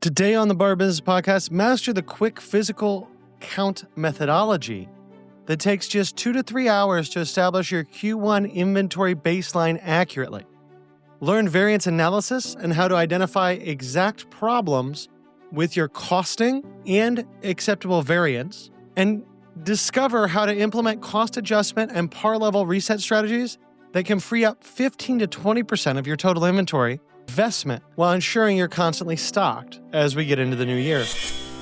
Today on the Bar Business Podcast, master the quick physical count methodology that takes just 2 to 3 hours to establish your Q1 inventory baseline accurately. Learn variance analysis and how to identify exact problems with your costing and acceptable variance, and discover how to implement cost adjustment and par level reset strategies that can free up 15 to 20% of your total inventory investment while ensuring you're constantly stocked as we get into the new year.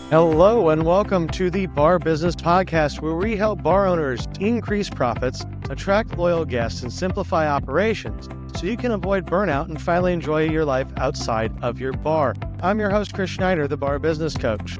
Hello and welcome to the Bar Business Podcast, where we help bar owners increase profits, attract loyal guests, and simplify operations so you can avoid burnout and finally enjoy your life outside of your bar. I'm your host, Chris Schneider, the Bar Business Coach.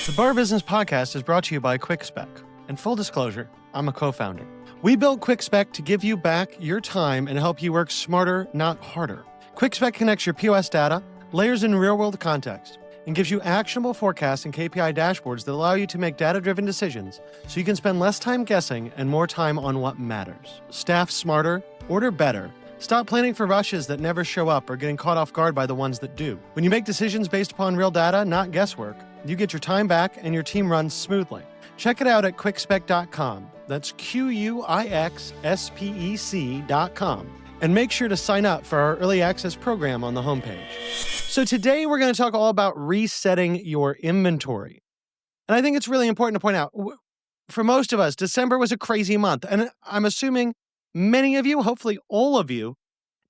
The Bar Business Podcast is brought to you by QuickSpec. And full disclosure, I'm a co-founder. We built QuickSpec to give you back your time and help you work smarter, not harder. QuickSpec connects your POS data, layers in real-world context, and gives you actionable forecasts and KPI dashboards that allow you to make data-driven decisions so you can spend less time guessing and more time on what matters. Staff smarter, order better. Stop planning for rushes that never show up or getting caught off guard by the ones that do. When you make decisions based upon real data, not guesswork, you get your time back and your team runs smoothly. Check it out at quickspec.com. That's QUIXSPEC.com. And make sure to sign up for our early access program on the homepage. So today we're going to talk all about resetting your inventory. And I think it's really important to point out, for most of us, December was a crazy month. And I'm assuming many of you, hopefully all of you,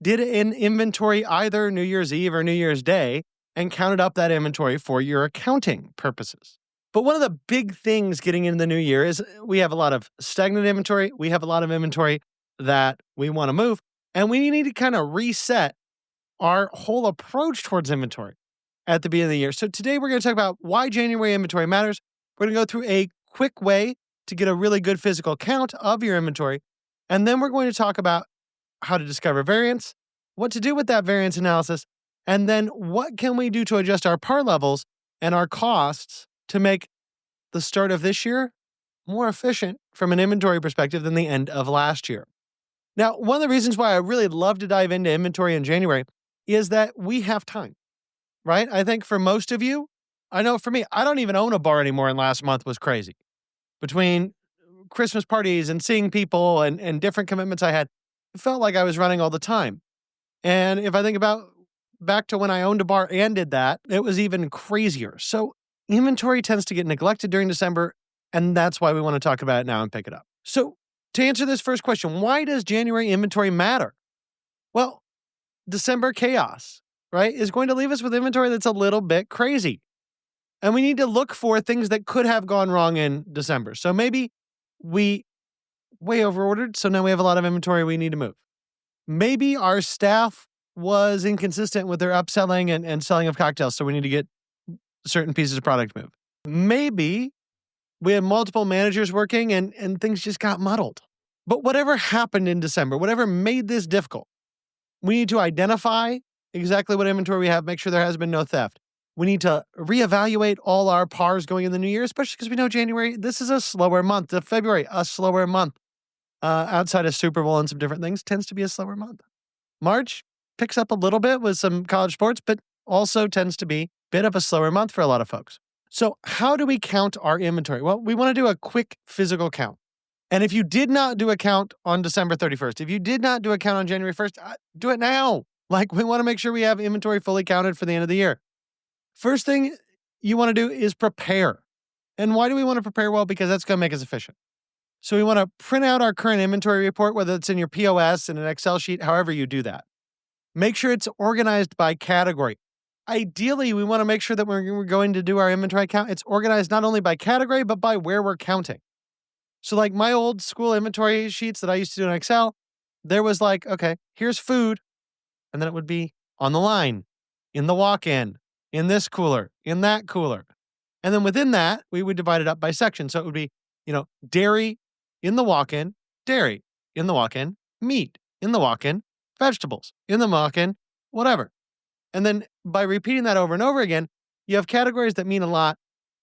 did an inventory either New Year's Eve or New Year's Day and counted up that inventory for your accounting purposes. But one of the big things getting into the new year is we have a lot of stagnant inventory. We have a lot of inventory that we want to move. And we need to kind of reset our whole approach towards inventory at the beginning of the year. So today we're going to talk about why January inventory matters. We're going to go through a quick way to get a really good physical count of your inventory. And then we're going to talk about how to discover variance, what to do with that variance analysis, and then what can we do to adjust our par levels and our costs to make the start of this year more efficient from an inventory perspective than the end of last year. Now, one of the reasons why I really love to dive into inventory in January is that we have time, right? I think for most of you, I know for me, I don't even own a bar anymore, and last month was crazy. Between Christmas parties and seeing people and different commitments I had, it felt like I was running all the time. And if I think about back to when I owned a bar and did that, it was even crazier. So inventory tends to get neglected during December, and that's why we want to talk about it now and pick it up. So to answer this first question, why does January inventory matter? Well, December chaos, right, is going to leave us with inventory that's a little bit crazy. And we need to look for things that could have gone wrong in December. So maybe we way overordered, so now we have a lot of inventory we need to move. Maybe our staff was inconsistent with their upselling and selling of cocktails, so we need to get certain pieces of product moved. Maybe we had multiple managers working and things just got muddled. But whatever happened in December, whatever made this difficult, we need to identify exactly what inventory we have, make sure there has been no theft. We need to reevaluate all our pars going in the new year, especially because we know January, this is a slower month. February, a slower month. Outside of Super Bowl and some different things, tends to be a slower month. March picks up a little bit with some college sports, but also tends to be a bit of a slower month for a lot of folks. So how do we count our inventory? Well, we want to do a quick physical count. And if you did not do a count on December 31st, if you did not do a count on January 1st, do it now. Like, we want to make sure we have inventory fully counted for the end of the year. First thing you want to do is prepare. And why do we want to prepare? Well, because that's going to make us efficient. So we want to print out our current inventory report, whether it's in your POS, in an Excel sheet, however you do that. Make sure it's organized by category. Ideally, we want to make sure that when we're going to do our inventory count, it's organized not only by category, but by where we're counting. So like my old school inventory sheets that I used to do in Excel, there was like, okay, here's food. And then it would be on the line, in the walk-in, in this cooler, in that cooler. And then within that, we would divide it up by section. So it would be, dairy in the walk-in, dairy in the walk-in, meat in the walk-in, vegetables in the walk-in, whatever. And then by repeating that over and over again, you have categories that mean a lot.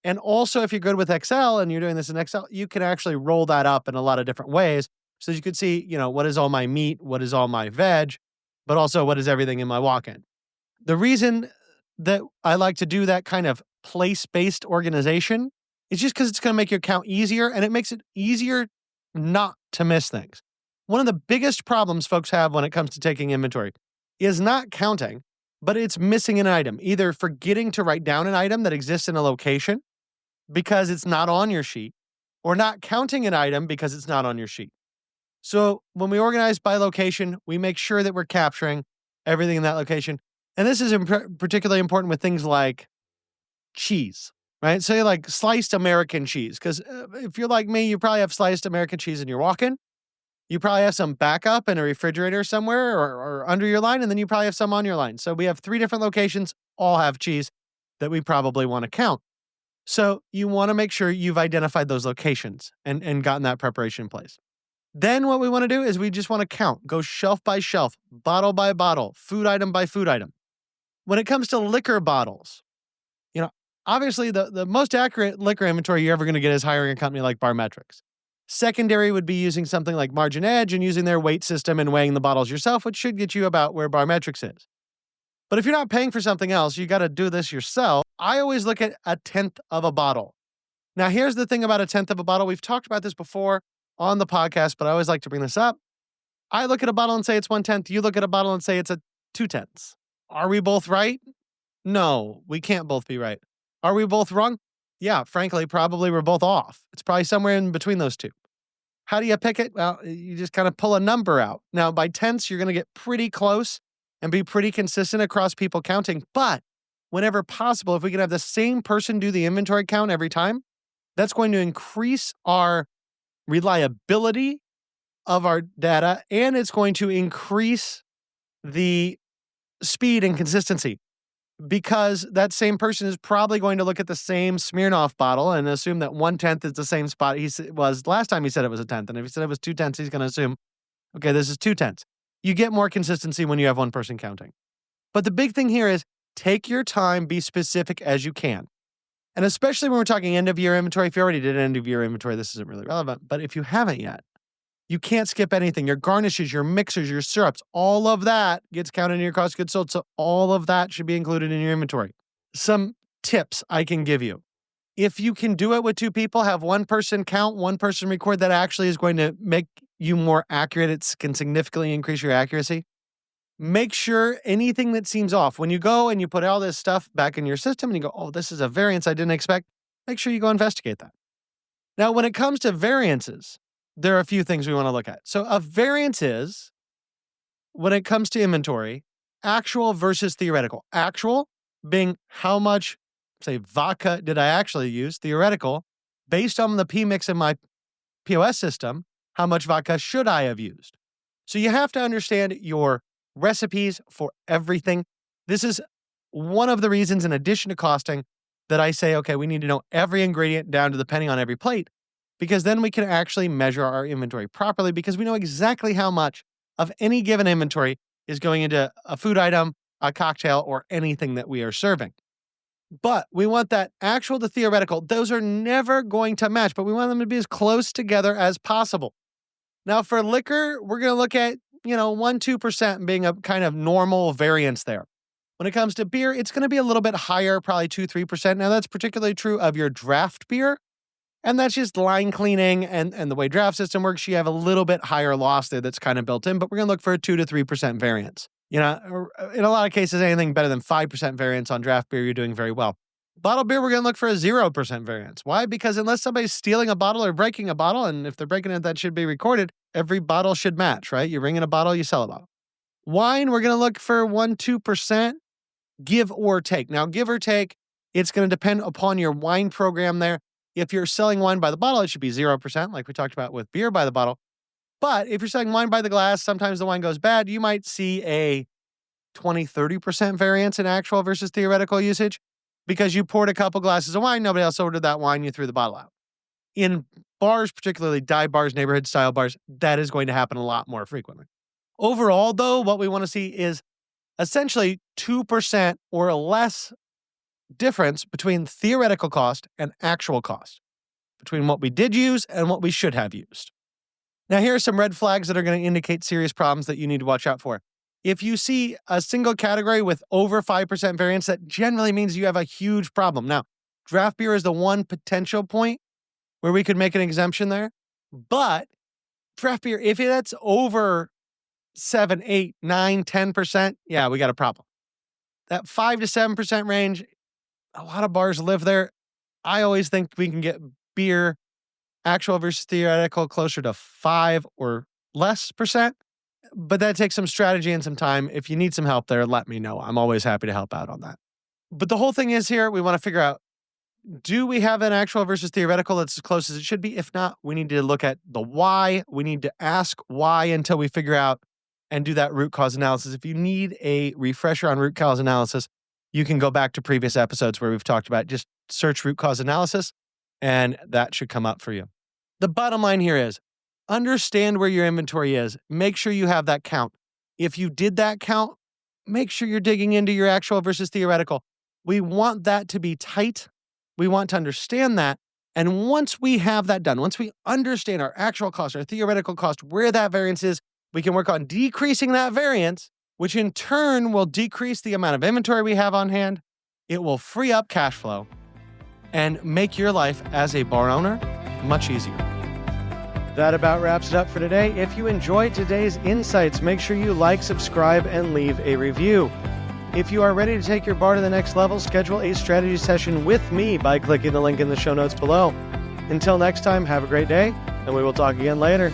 And also, if you're good with Excel and you're doing this in Excel, you can actually roll that up in a lot of different ways. So you could see, what is all my meat, what is all my veg, but also what is everything in my walk-in. The reason that I like to do that kind of place-based organization is just because it's going to make your account easier and it makes it easier not to miss things. One of the biggest problems folks have when it comes to taking inventory is not counting, but it's missing an item, either forgetting to write down an item that exists in a location because it's not on your sheet, or not counting an item because it's not on your sheet. So when we organize by location, we make sure that we're capturing everything in that location. And this is particularly important with things like cheese, right? Say like sliced American cheese, because if you're like me, you probably have sliced American cheese in your walk-in. You probably have some backup in a refrigerator somewhere or under your line, and then you probably have some on your line. So we have 3 different locations, all have cheese that we probably want to count. So you want to make sure you've identified those locations and gotten that preparation in place. Then what we want to do is we just want to count, go shelf by shelf, bottle by bottle, food item by food item. When it comes to liquor bottles, you know, obviously the most accurate liquor inventory you're ever going to get is hiring a company like Barmetrics. Secondary would be using something like Margin Edge and using their weight system and weighing the bottles yourself, which should get you about where Barmetrics is. But if you're not paying for something else, you got to do this yourself. I always look at a tenth of a bottle. Now, here's the thing about a tenth of a bottle. We've talked about this before on the podcast, but I always like to bring this up. I look at a bottle and say it's 1/10. You look at a bottle and say it's a 2/10. Are we both right? No, we can't both be right. Are we both wrong? Yeah, frankly, probably we're both off. It's probably somewhere in between those two. How do you pick it? Well, you just kind of pull a number out. Now, by tenths, you're going to get pretty close and be pretty consistent across people counting. But whenever possible, if we can have the same person do the inventory count every time, that's going to increase our reliability of our data, and it's going to increase the speed and consistency, because that same person is probably going to look at the same Smirnoff bottle and assume that 1/10 is the same spot he was last time he said it was a tenth. And if he said it was 2/10, he's going to assume, okay, this is 2/10. You get more consistency when you have one person counting. But the big thing here is take your time, be specific as you can. And especially when we're talking end of year inventory, if you already did end of year inventory, this isn't really relevant. But if you haven't yet, you can't skip anything. Your garnishes, your mixers, your syrups, all of that gets counted in your cost of goods sold. So all of that should be included in your inventory. Some tips I can give you. If you can do it with 2 people, have one person count, one person record, that actually is going to make you more accurate. It can significantly increase your accuracy. Make sure anything that seems off, when you go and you put all this stuff back in your system and you go, oh, this is a variance I didn't expect, make sure you go investigate that. Now, when it comes to variances, there are a few things we want to look at. So a variance is, when it comes to inventory, actual versus theoretical. Actual being how much, say, vodka did I actually use? Theoretical, based on the P mix in my POS system, how much vodka should I have used? So you have to understand your recipes for everything. This is one of the reasons, in addition to costing, that I say, okay, we need to know every ingredient down to the penny on every plate, because then we can actually measure our inventory properly, because we know exactly how much of any given inventory is going into a food item, a cocktail, or anything that we are serving. But we want that actual to theoretical. Those are never going to match, but we want them to be as close together as possible. Now, for liquor, we're going to look at 1-2% being a kind of normal variance there. When it comes to beer, it's going to be a little bit higher, probably 2-3%. Now, that's particularly true of your draft beer. And that's just line cleaning and the way draft system works. You have a little bit higher loss there that's kind of built in, but we're going to look for a 2-3% variance. In a lot of cases, anything better than 5% variance on draft beer, you're doing very well. Bottled beer, we're going to look for a 0% variance. Why? Because unless somebody's stealing a bottle or breaking a bottle, and if they're breaking it, that should be recorded, every bottle should match, right? You ring in a bottle, you sell a bottle. Wine, we're going to look for 1-2%, give or take. Now, give or take, it's going to depend upon your wine program there. If you're selling wine by the bottle, it should be 0%, like we talked about with beer by the bottle. But if you're selling wine by the glass, sometimes the wine goes bad. You might see a 20-30% variance in actual versus theoretical usage, because you poured a couple glasses of wine, nobody else ordered that wine, you threw the bottle out. In bars, particularly dive bars, neighborhood style bars, that is going to happen a lot more frequently. Overall, though, what we want to see is essentially 2% or less difference between theoretical cost and actual cost, between what we did use and what we should have used. Now, here are some red flags that are going to indicate serious problems that you need to watch out for. If you see a single category with over 5% variance, that generally means you have a huge problem. Now, draft beer is the one potential point where we could make an exemption there. But draft beer, if that's over 7, 8, 9, 10%, yeah, we got a problem. That 5 to 7% range, a lot of bars live there. I always think we can get beer, actual versus theoretical, closer to 5 or less percent. But that takes some strategy and some time. If you need some help there, let me know. I'm always happy to help out on that. But the whole thing is here, we want to figure out, do we have an actual versus theoretical that's as close as it should be? If not, we need to look at the why. We need to ask why until we figure out and do that root cause analysis. If you need a refresher on root cause analysis, you can go back to previous episodes where we've talked about just search root cause analysis, and that should come up for you. The bottom line here is understand where your inventory is. Make sure you have that count. If you did that count, make sure you're digging into your actual versus theoretical. We want that to be tight. We want to understand that. And once we have that done, once we understand our actual cost, our theoretical cost, where that variance is, we can work on decreasing that variance, which in turn will decrease the amount of inventory we have on hand. It will free up cash flow and make your life as a bar owner much easier. That about wraps it up for today. If you enjoyed today's insights, make sure you like, subscribe, and leave a review. If you are ready to take your bar to the next level, schedule a strategy session with me by clicking the link in the show notes below. Until next time, have a great day, and we will talk again later.